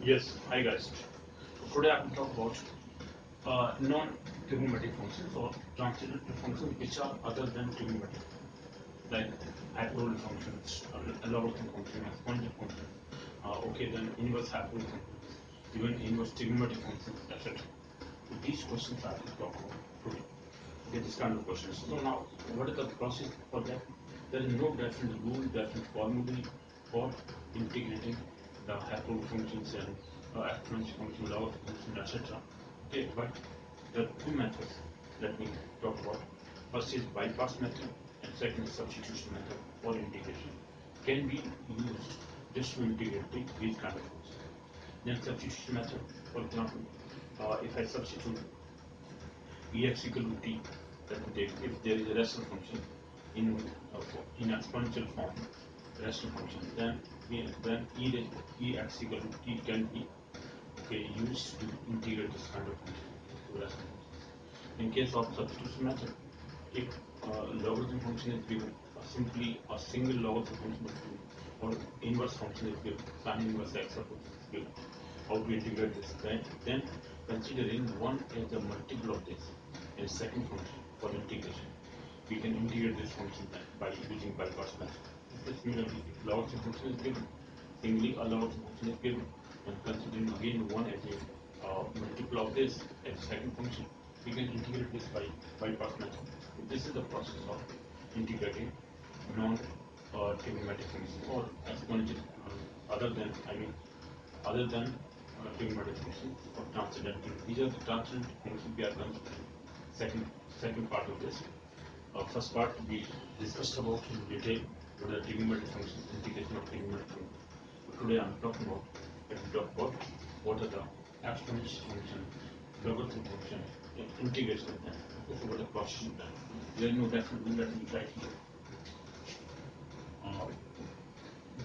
Yes, hi guys. So today I will talk about non-trigonometric functions or transcendental functions which are other than trigonometric, like hyperbolic functions, logarithm function, exponential function, okay, then inverse hyperbolic functions, even inverse trigonometric functions, etc. So these questions I will talk about today. Okay, this kind of questions. So now, what is the process for that? There is no definite rule, definite formula for integrating the hyperbolic functions and exponential function, logarithm function, etc. Okay, but there are two methods that we talk about. First is bypass method, and second is substitution method or integration. Can be used just to integrate these kind of functions. Then substitution method, for example, if I substitute ex equal to t, that will take if there is a rational function in exponential form, rational function, then ex equal to t can be used to integrate this kind of function to rational functions. In case of substitution method, if logarithm function is given, simply a single logarithm function is given, or inverse function is given, sin inverse x of x is given. How to integrate this? Then considering one as a multiple of this and second function for integration, we can integrate this function by using bypass method. Similarly, if logarithm function is given, singly a logarithm function is given, and considering again one as a multiple of this as a second function, we can integrate this by bypass method. This is the process of integrating non-trigonometric functions or exponential other than trigonometric functions or transcendental. These are the transcendental functions we are considering. Second part of this. First part we discussed about in detail what are trigonometric functions, integration of trigonometric functions. Today I am talking about what are the exponential function, logarithm function, integration of them. This is what the process is done. There is no definite rule that we write here.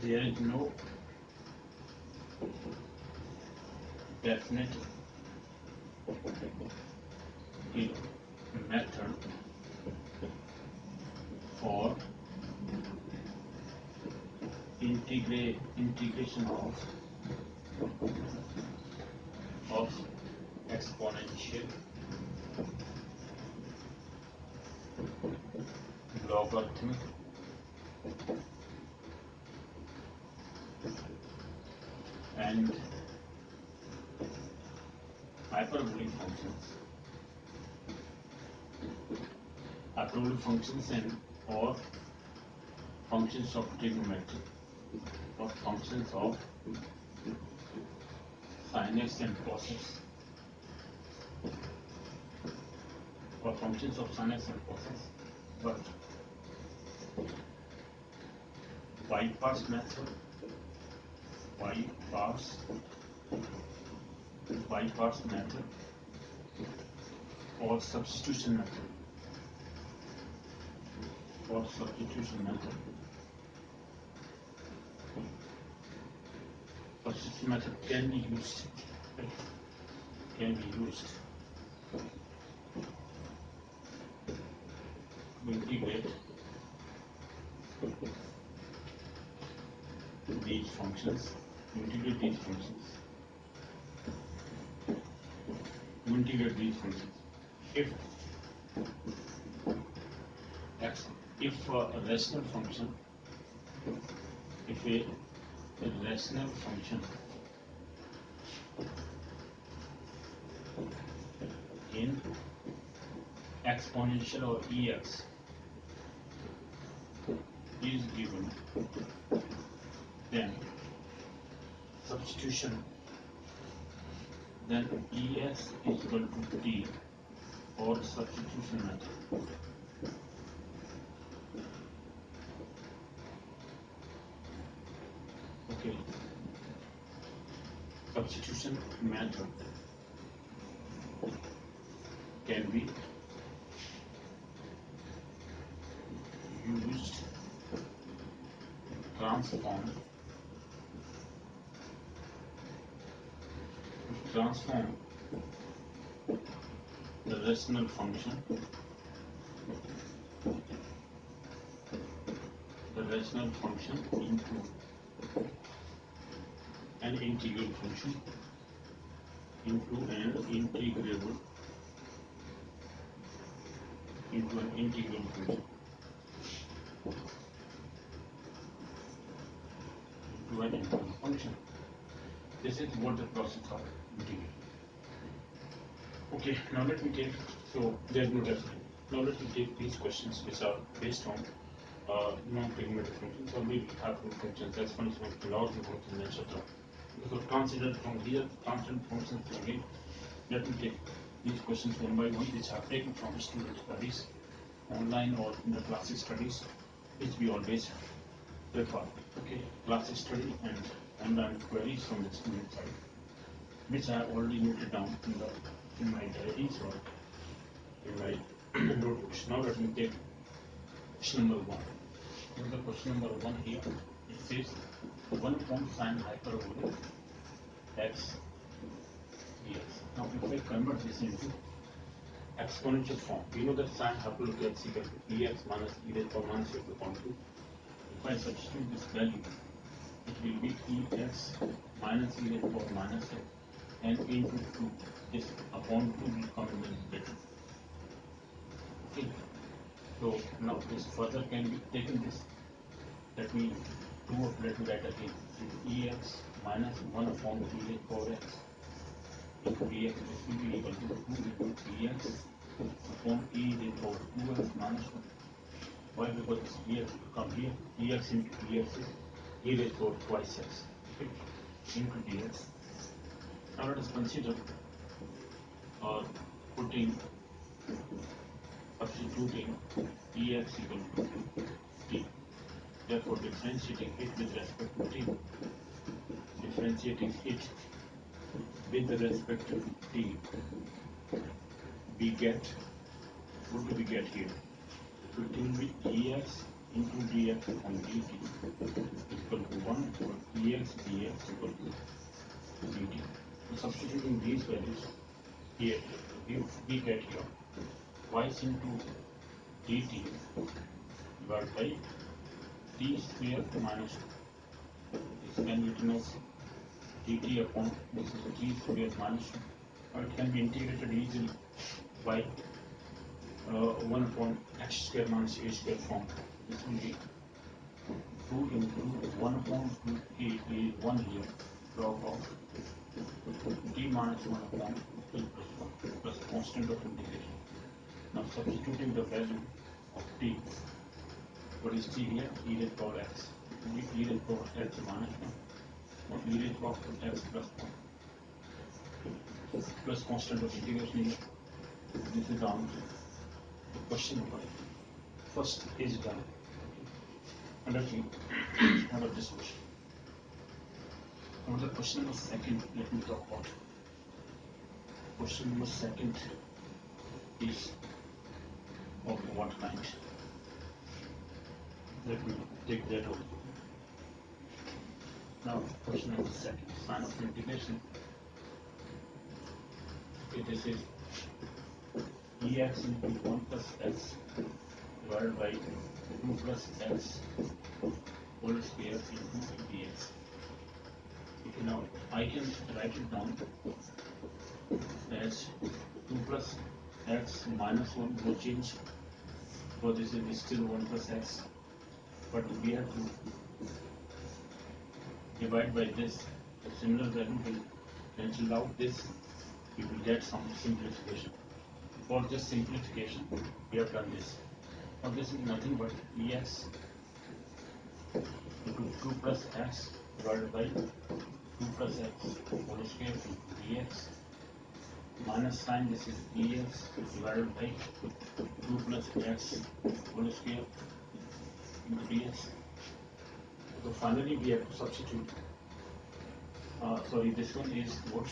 There is no definite method for integration of exponential, logarithmic, and hyperbolic functions and or functions of trigonometry or functions of sin x and cos x or functions of sin x and cos x, but bypass method or substitution method Substitution method can be used to integrate these functions, if a rational function in exponential or ex is given, then substitution, then ex is equal to t or substitution method. Okay, substitution method can be used to transform the rational function into an integral function into an integrable function into an integral function. This is what the process of integration. Okay, now let me take, so there's no definite. Now let me take these questions which are based on non-trigonometric functions or maybe hyperbolic functions, as functions, logarithm functions, etc. So transcendental functions, these are transcendental functions again. Let me take these questions one by one, which are taken from student studies, online or in the classes studies, which we always prefer. Okay, classes study and online queries from the student side, which I have already noted down in my diaries or in my notebooks. Now let me take question number 1. In the question number 1 here, it says 1 upon sine hyperbolic x dx. Now if I convert this into exponential form, we know that sine hyperbolic x equal to ex minus e raised to power minus x upon 2. If I substitute this value, it will be ex minus e raised to power minus x and into 2. This upon 2 will come in the numerator. Okay. So now this further can be taken this. Let me write again. Ex minus 1 upon e raised to power x into dx. This will be equal to 2 into ex upon e raised to power 2x minus 1. Why? Because this ex will come here. Ex into dx is e raised to power twice x. Okay. Into dx. Now let us consider substituting ex equal to t. Therefore, differentiating it with respect to t. We get, what do we get here? So it will be ex into dx upon dt equal to 1 or ex dx equal to dt. So substituting these values here, we get here y into dt divided by t square minus 2. This can be written as dt upon this is t square minus 2, or it can be integrated easily by 1 upon x square minus a square form. This will be 2 into 1 upon 2 1 here, log of t minus 1 upon t plus 1 plus constant of integration. Now substituting the value of t, what is t here? E raised to power x. E raised to power x minus 1 or e raised to power x plus 1 plus constant of integration here. This is the answer. The question number first is done. And let me have this question. Now the question number second, let me talk about. Question number second is of what kind? Let me take that over. Now question number second, sign of integration. Okay, this is ex into 1 plus x divided by 2 plus x whole square into dx. Okay, now I can write it down as 2 plus x minus 1, no change, because this is still 1 plus x, but we have to divide by this. A similar value will cancel out this. We will get some simplification. For this simplification, we have done this. Now this is nothing but ex into 2 plus x divided by 2 plus x whole square into dx minus sign, this is ex divided by 2 plus x whole square into dx. So finally we have to substitute, this one is what?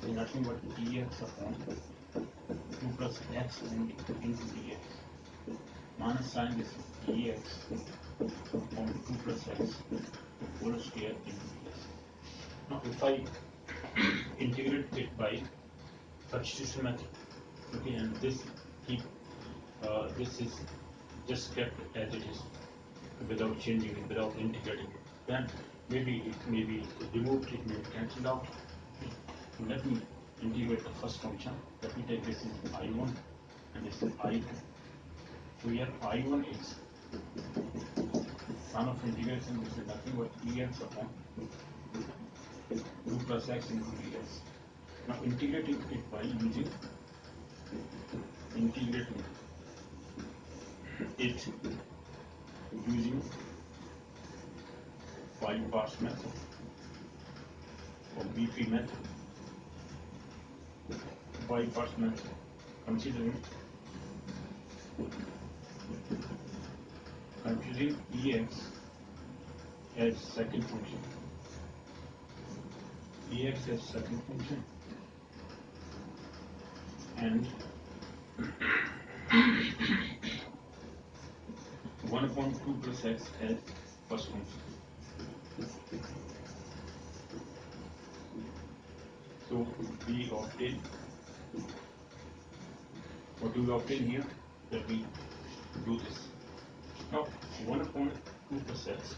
Is nothing but dx upon 2 plus x into dx minus sign, this is ex upon 2 plus x whole square into dx. Now if I integrate it by substitution method, okay, and this is just kept as it is without changing it, without integrating it, then maybe it may be removed, it may be cancelled out. So let me integrate the first function. Let me take this is I1 and this is I2. So here I1 is sum of integration, this is nothing but ex upon 2 plus x into dx. Now integrating it by using integrating it using 5 parts method or BP method. 5 parts method, considering ex as second function. Ex as second function and 1 upon 2 plus x as first function. So we obtain, what do we obtain here? That we do this. Now 1 upon 2 plus x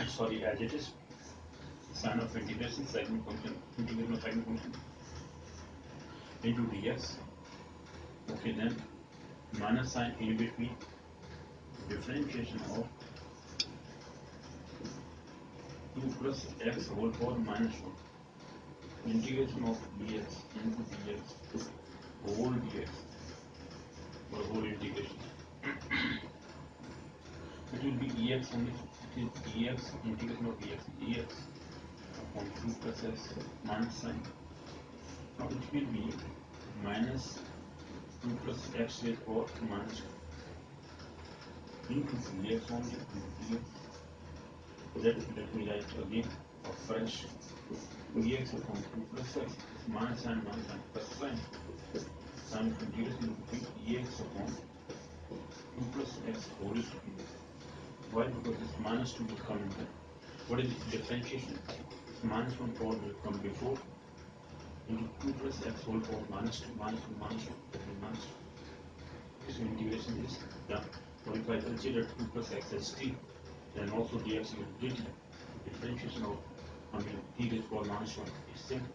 sorry, as it is sign of integration second function, integration of second function into dx. Okay, then minus sign in between differentiation of 2 plus x whole power minus 1 integration of dx into dx whole dx or whole integration. It will be ex only. It is ex integration of dx ex upon 2 plus x minus sign. Now it will be minus 2 plus x raised power minus 2 into dx only into dx. Let me write again a fresh dx upon 2 plus x minus sign plus sign. Sign of integration between ex upon 2 plus x whole square. Why? Because this minus 2 will come in there. What is the differentiation? This minus 1 power will come before into 2 plus x whole power minus 2 minus 1 minus 2 that will minus 2. So integration is done. But if I consider 2 plus x as t, then also dx is dt. Differentiation of t raised power minus 1 is same.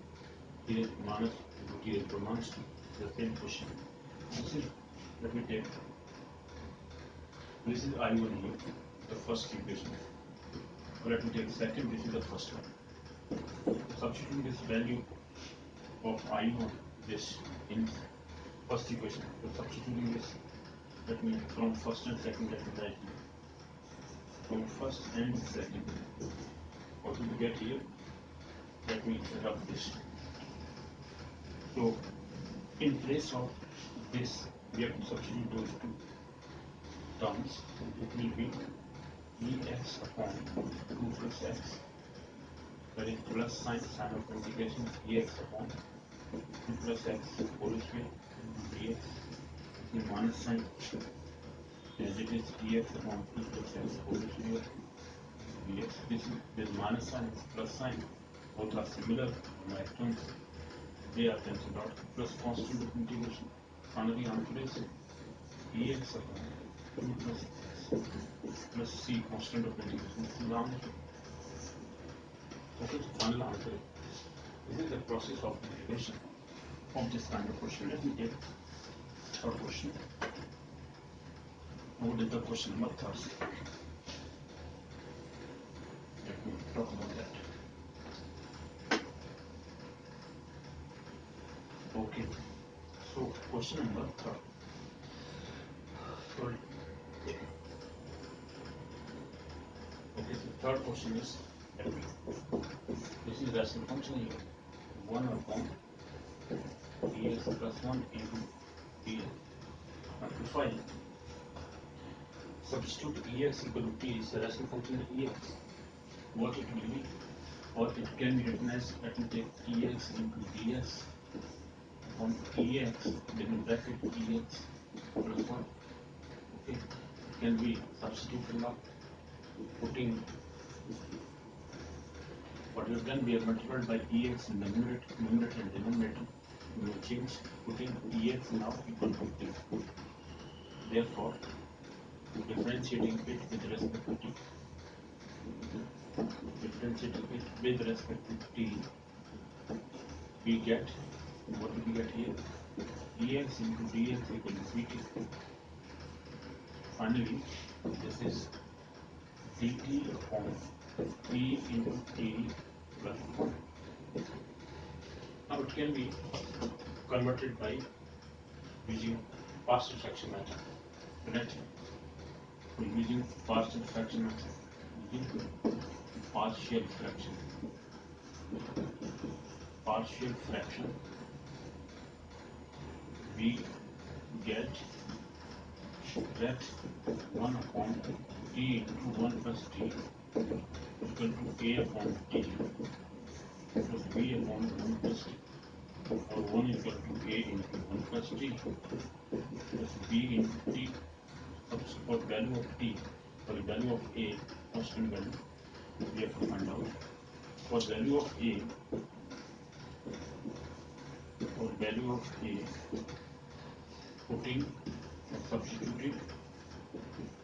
T raised minus into t raised power minus 2. The same question. Let me take this is I1 here, the first equation. Let me take second, this is the first one. Substituting this value of I1, this in first equation. So substituting this, let me from first and second, let me write here. From first and second, what will we get here? Let me rub this. So in place of this, we have to substitute those two terms. It will be ex upon 2 plus x, that is plus sign of integration ex upon 2 plus x whole square dx in minus sign as it is ex upon 2 plus x whole square dx. This minus sign is plus sign, both are similar like terms, they are cancelled out. Plus constant of integration, finally answer is ex upon 2 plus x plus c constant of integration. This is the answer. Okay, so final answer is this is the process of integration of this kind of question. Let me take third question. What is the question number 30? Let me talk about that. Okay, so question number 30. Sorry. Okay, so third question is this is rational function here 1 upon dx plus 1 into dx. Now if I substitute ex equal to t is a rational function ex, what it will be, or it can be written as, let me take ex into dx on ex, then in bracket ex plus 1. Okay, it can be substituted now, putting what we have done, we have multiplied by ex in the numerator and denominator. We will change, putting ex now equal to t. Therefore, to differentiate differentiating it with respect to t. Differentiating it with respect to t, we get, what do we get here? dx into dx equal to dt. Finally, this is dt upon t into t plus 1. Now it can be converted by using partial fraction method. Correct? So using partial fraction method, using partial fraction, we get that 1 upon t into 1 plus t equal to a upon t plus b upon 1 plus t, or 1 equal to a into 1 plus t plus b into t. For value of t, for the value of a, constant value, we have to find out. For value of a, putting or substituting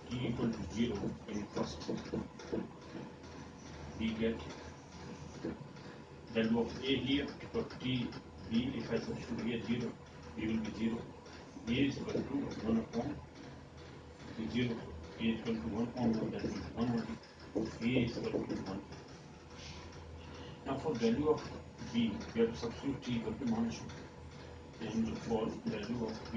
t equal to 0 in first, we get value of a here for t, b, if I substitute here 0, b will be 0. A is equal to 1 upon 0, a is equal to 1 upon 1, that means 1 only. A is equal to 1. Now for value of b, we have to substitute t equal to minus 1. And for value of b,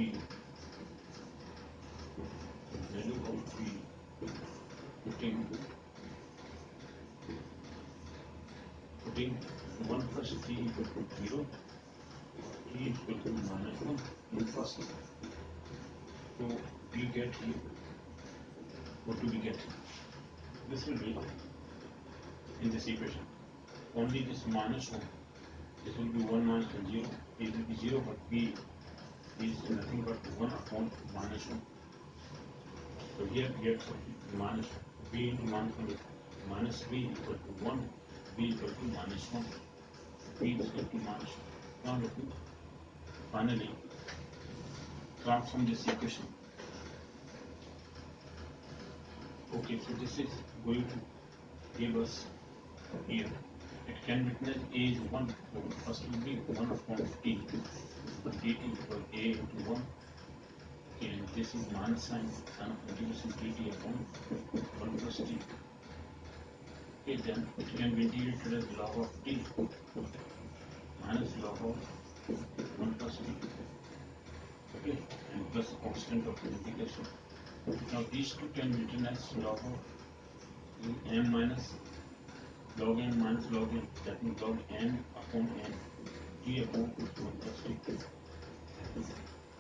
putting 1 plus t equal to 0, t is equal to minus 1 in first. So we get here, what do we get? This will be in this equation. Only this minus 1, this will be 1 minus 1, 0. It will be 0, but b is nothing but 1 upon minus 1. So here we have minus b into minus 1 is minus b equal to 1, b equal to minus 1, b is equal to minus 1. Now looking, finally, transform this equation. Okay, so this is going to give us here, it can be written as a is 1, so first will be 1 upon t, dt equal a into 1, and this is minus sign of integration dt upon 1 plus t. Okay, then it can be integrated as log of t minus log of 1 plus t. Okay, and plus the constant of integration. Now these two can be written as log of m minus log n minus log n, that means log n upon n, t upon 1 plus t.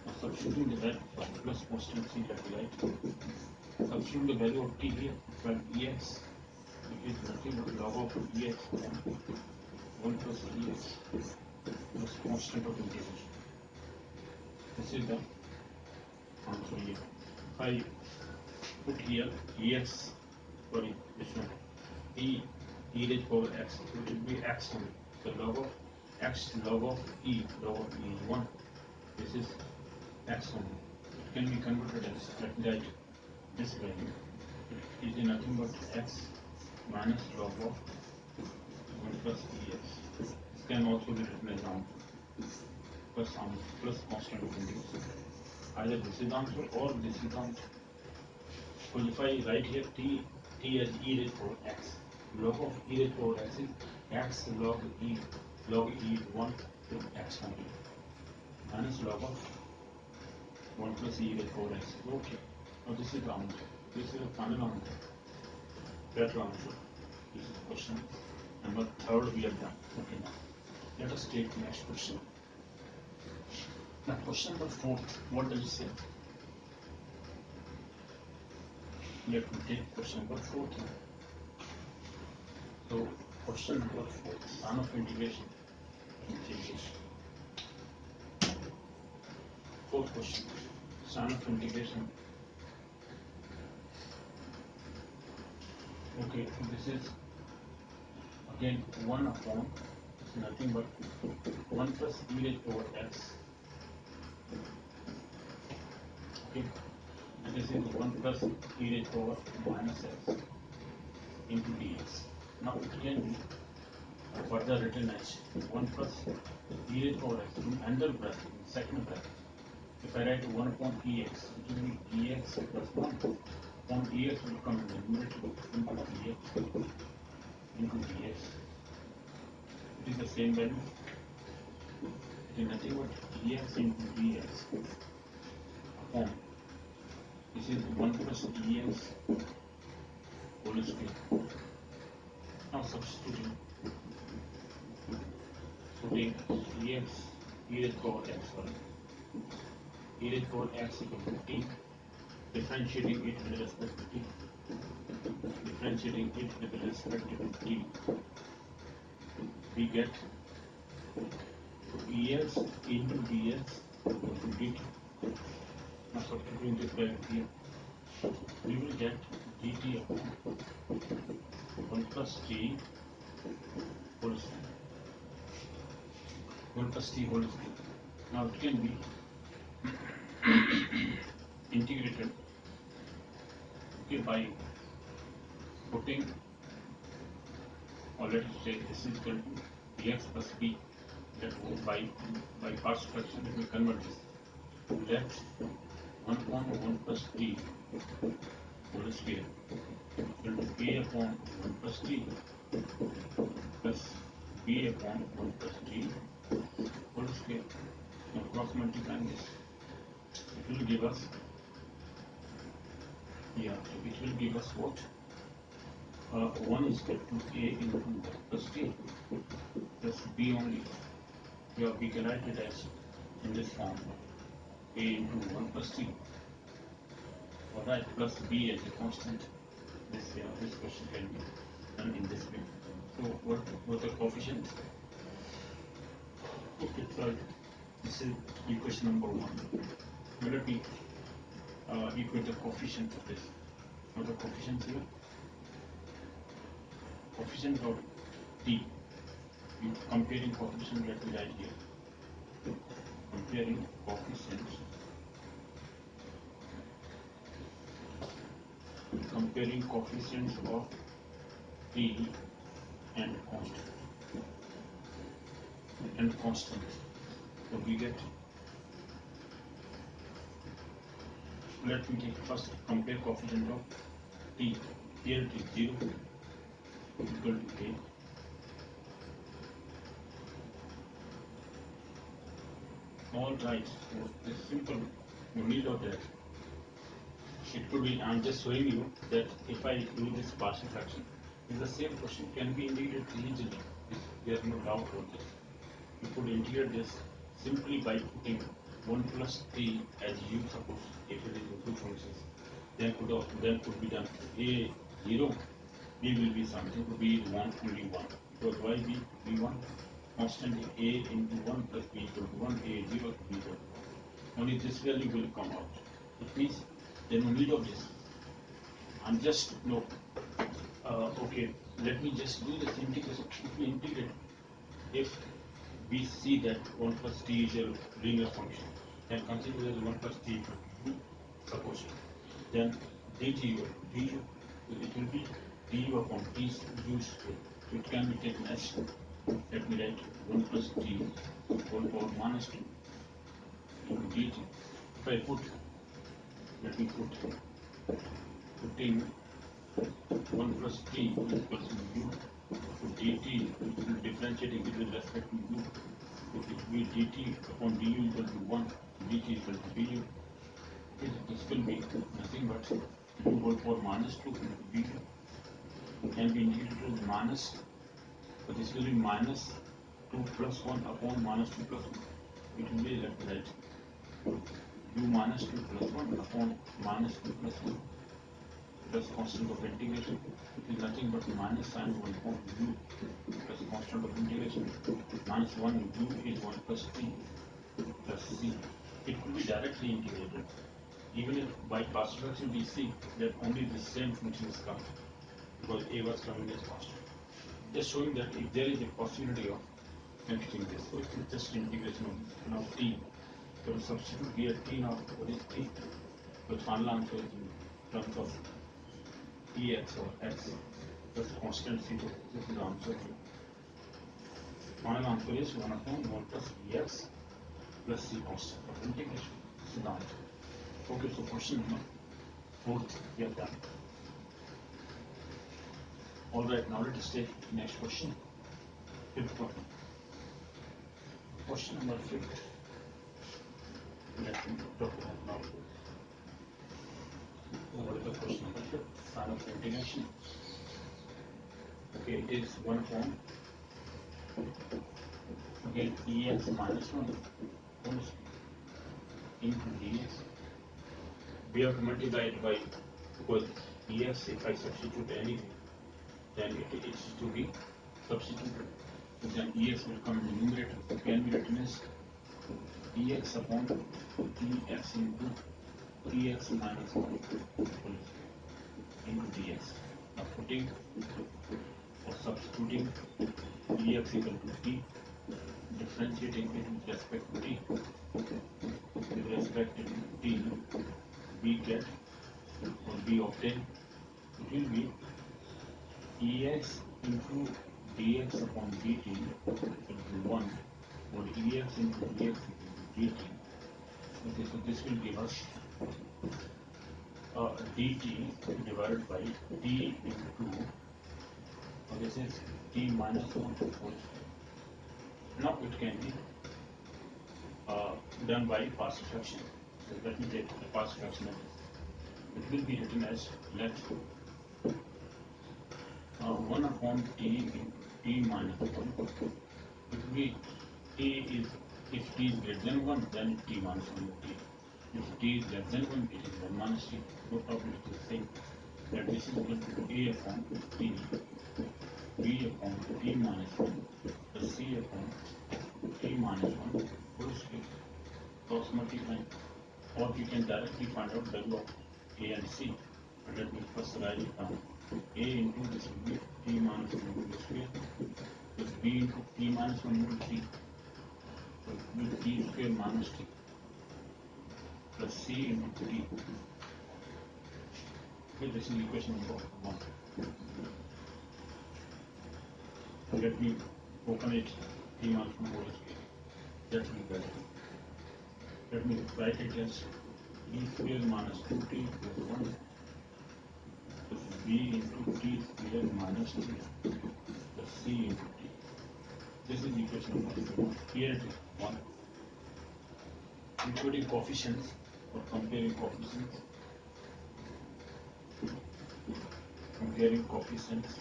Now substituting the value plus constant c, that we write. Substituting the value of t here, well ex, it is nothing but log of ex upon 1 plus ex plus constant of integration. This is the answer here. If I put here ex, sorry, this one, e raised power x, so it will be x only. So log of x log of e is 1. This is x only. It can be converted as that this value. It is nothing but x minus log of 1 plus ex. This can also be written as answer plus constant of integration. Either this is answer or this is answer. Because if I write here t as e raised power x, log of e raised power x is x log e is 1 to x only, minus log of 1 plus e raised power x. Okay, now this is the answer. This is the final answer. Better answer. This is question number 3 we have done. Okay, now let us take the next question. Now question number 4, what does it say? Let me take question number 4 now. So question number 4, sign of integration. Fourth question, sign of integration. Okay, so this is again 1 upon, it's nothing but 1 plus e raised power x. Okay, and this is 1 plus e raised power minus x into dx. Now it can be further written as 1 plus e raised power x in under bracket, in second bracket. If I write 1 upon ex, it will be ex plus 1 upon ex will come in the numerator into dx into dx. It is the same value. It is nothing but ex into dx upon, this is 1 plus dx whole square. Now substituting, putting ex e raised power x1, e raised power x equal to t, differentiating it with respect to t, differentiating it with respect to t, we get ex into dx equal to dt. Now substituting this value here, we will get dt upon 1 plus t whole square. 1 plus t whole square. Now it can be integrated, okay, by putting, or let us say this is equal to dx plus b. Let by parts fraction let me convert this. Let 1 upon 1 plus t whole square equal to a upon 1 plus t plus b upon 1 plus t whole square. Now cross multiplying this, it will give us, it will give us what? 1 is equal to a into 1 plus t plus b only. Here we can write it as in this form, a into 1 plus t, alright, plus b as a constant. This question can be done in this way. So what the coefficients? Okay, right. This is equation number 1. Now let me equate the coefficients of this. Now the coefficients here, coefficient of t, comparing coefficient, let me write here, comparing coefficients, of t and constant. So we get, let me take first compare coefficient of t. Here it is 0 equal to a. All right, so this simple, no need of that. It could be, I'm just showing you that if I do this partial fraction, it's the same question, can be integrated easily. There is no doubt about this. You could integrate this simply by putting 1 plus t as you suppose, if it is two functions. Then could be done. A 0, b will be something, b is 1, only 1. Because why b 1? Constant a into 1 plus b equal to 1, a 0, b equal to 1. Only this value will come out. It means there is no need of this. I'm just, no, okay, let me just do this integration. If we integrate, if we see that 1 plus t is a linear function, then consider as 1 plus t equal to u, suppose. Then dt du, it will be du upon t u square. So it can be taken as, let me write 1 plus t whole power minus 2 into dt. If I put, let me putting 1 plus t equals to u, so dt, it will differentiating it with respect to u, so it will be dt upon du equal to 1, dt equal to du. This will be nothing but u whole power minus 2 into du, can be integrated as minus, but this will be minus 2 plus 1 upon minus 2 plus 1. It will be left right, u minus 2 plus 1 upon minus 2 plus 1 plus constant of integration. It is nothing but minus sign 1 upon u plus constant of integration. Minus 1 u is 1 plus t plus c. It could be directly integrated. Even if by partial fraction we see that only the same function is coming, because a was coming as constant. Just showing that if there is a possibility of connecting this, so it is just integration of now t. So substitute here t now, what is t? The final answer is in terms of Ex or x plus constant c2. This is the answer. Final answer is 1 upon 1 plus Ex plus c constant of integration. This is the answer. Okay, so question number 4 we have done. Alright, now let us take next question. Fifth one. Question number 5. Let me talk about now. What is the question number 5? Sign of integration. Okay, it is 1 upon again Ex minus 1 into dx. We have to multiply it by, because Ex, if I substitute anything, then it is to be substituted. So then Ex will come in the numerator. It can be written as Ex upon dx into Ex minus 1 into dx. Now putting or substituting Ex equal to t, differentiating it with respect to t. With respect to t, we get or we obtain, it will be Ex into dx upon dt equal to 1 or Ex into dx equal to dt. Okay, so this will give us dt divided by t into, this is t minus 1 whole. Now it can be done by partial fraction. So let me take the partial fraction of this. It will be written as let 1 upon t into t minus 1. It will be t is, if t is greater than 1, then t minus 1 will t. If t is less than 1, it is 1 minus t. No problem, it is the same. That this is equal to a upon t, b upon t minus 1 plus c upon t minus 1 whole square. Cross multiplying. Or we can directly find out value of a and c. But let me first write it down. A into this will be t minus 1 whole square plus b into t minus 1 into c. So it will be t square minus t plus c into t. Okay, this is equation number 1. Let me open it, t minus 1 whole square. That will be better. Let me write it as e square minus 2t plus 1 plus b into t square minus t plus c into t. This is equation number 4. Here it is 1. Including coefficients or comparing coefficients. Comparing coefficients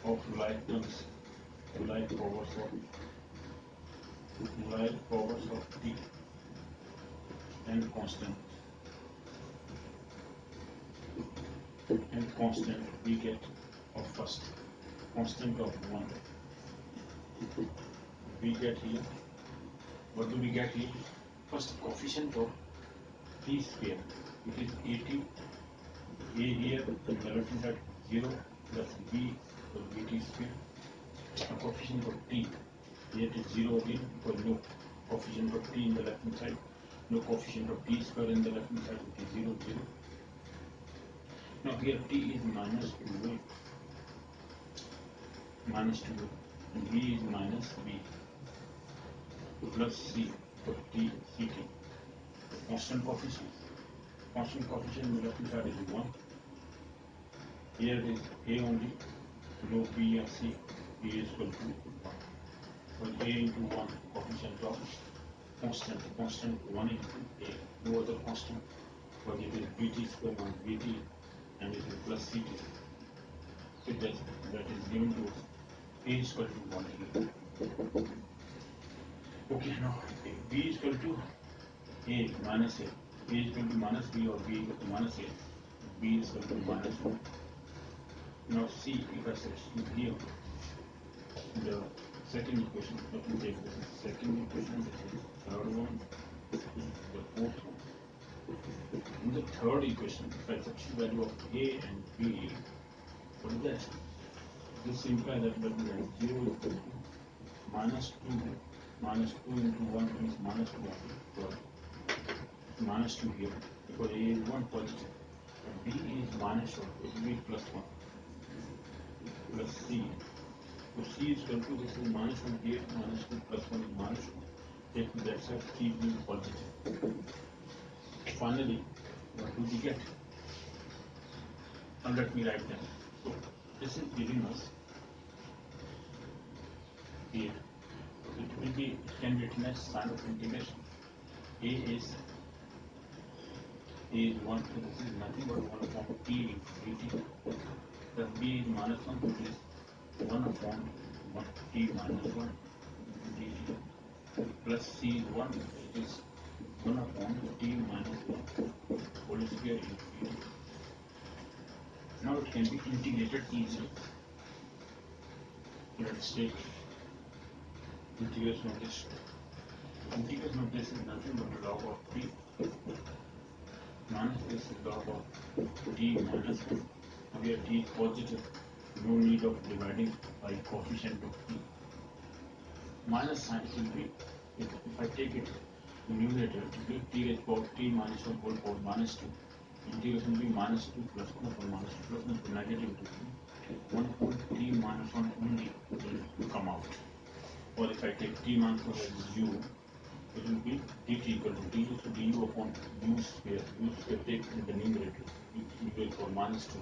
of like terms, like powers of t and constant we get of first constant of 1 we get here. What do we get here? First coefficient of t square, it is 80. A here in the left hand side 0 plus b plus bt square. A coefficient of t, here it is 0 again because no coefficient of t in the left hand side, no coefficient of t square in the left hand side, it is 0 0. Now here t is minus 2a, and b is minus b plus c for t ct. Constant coefficient in the left hand side is 1. Here it is a only, no b and c, b is equal to 1. So a into 1 coefficient of constant 1 into a, no other constant, but it is bt square minus bt and it is plus ct. So that is given to us. A is equal to 1 here. Okay, now b is equal to a minus a. A is equal to minus b or b equal to minus a. B is equal to minus 1. Now C, if I substitute here, the second equation, let me take this is second equation, this is the third one, this is the fourth one. In the third equation, if I substitute value of A and B, what is that? This implies that let me write 0 is equal to minus 2 into 1 means minus 2 12. minus 2 here because A is 1 positive. B is minus 1, it will be plus 1 plus C. So C is equal to this is minus 1 here, minus 2 plus 1 is minus 2. Take that side, C will be positive. Finally, what do we get? Now let me write them. So this is giving us here. It can be written as sign of integration. A is 1, so this is nothing but 1 upon t dt. The B is minus 1, which is 1 upon 1 t minus 1 dt. Plus C is 1, which is 1 upon t minus 1 whole square into dt. Now it can be integrated easily. Let's take integration of this. Integration of this is nothing but log of t minus this is log of t minus 1. Here t is positive, no need of dividing by coefficient of t. Minus sign will be, if I take it numerator, it will be t raised power t minus 1 whole power minus 2. Integration will be minus 2 plus 1 upon minus 2 plus 1 to negative 2. 1 upon t minus 1 only will come out. Or if I take t minus 1 as u, it will be dt equal to du, so du upon u square take in the numerator, u raised power minus 2,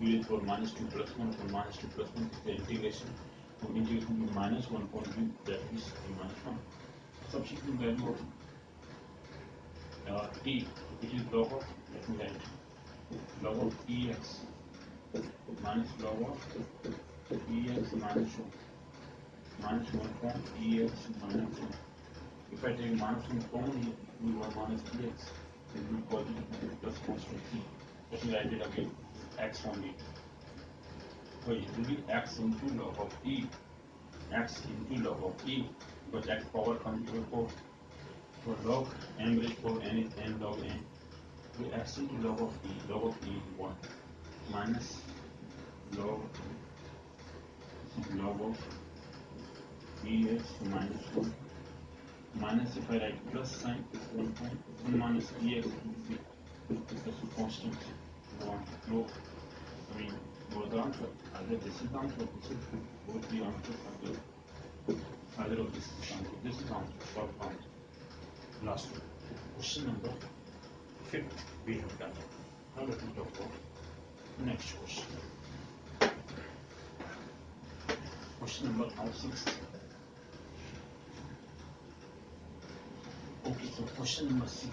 u raised power minus 2 plus 1 upon minus 2 plus 1 is the integration. So integration will be minus 1 upon u, that is t minus 1. Substitute value of t, which is log of, let me write, log of ex minus log of ex minus 1 minus 1 upon ex minus 1. If I take minus 1 common, we will minus ex, it will be positive plus constant t. Let me write it again, x only. So it will be x into log of e, x into log of e, because x power comes to 4. So log m raised power n is n log n. So x into log of e is 1 minus log of ex minus 1 minus, if I write plus sign, 1 minus ex will be equal to constant. No, I mean, both the answer, either this is the answer, this is both the answer, either of this is the answer, this is the answer, for answer. Last one, question number 5 we have done. Now let me talk about next question. Question number now 6. Okay, so question number 6.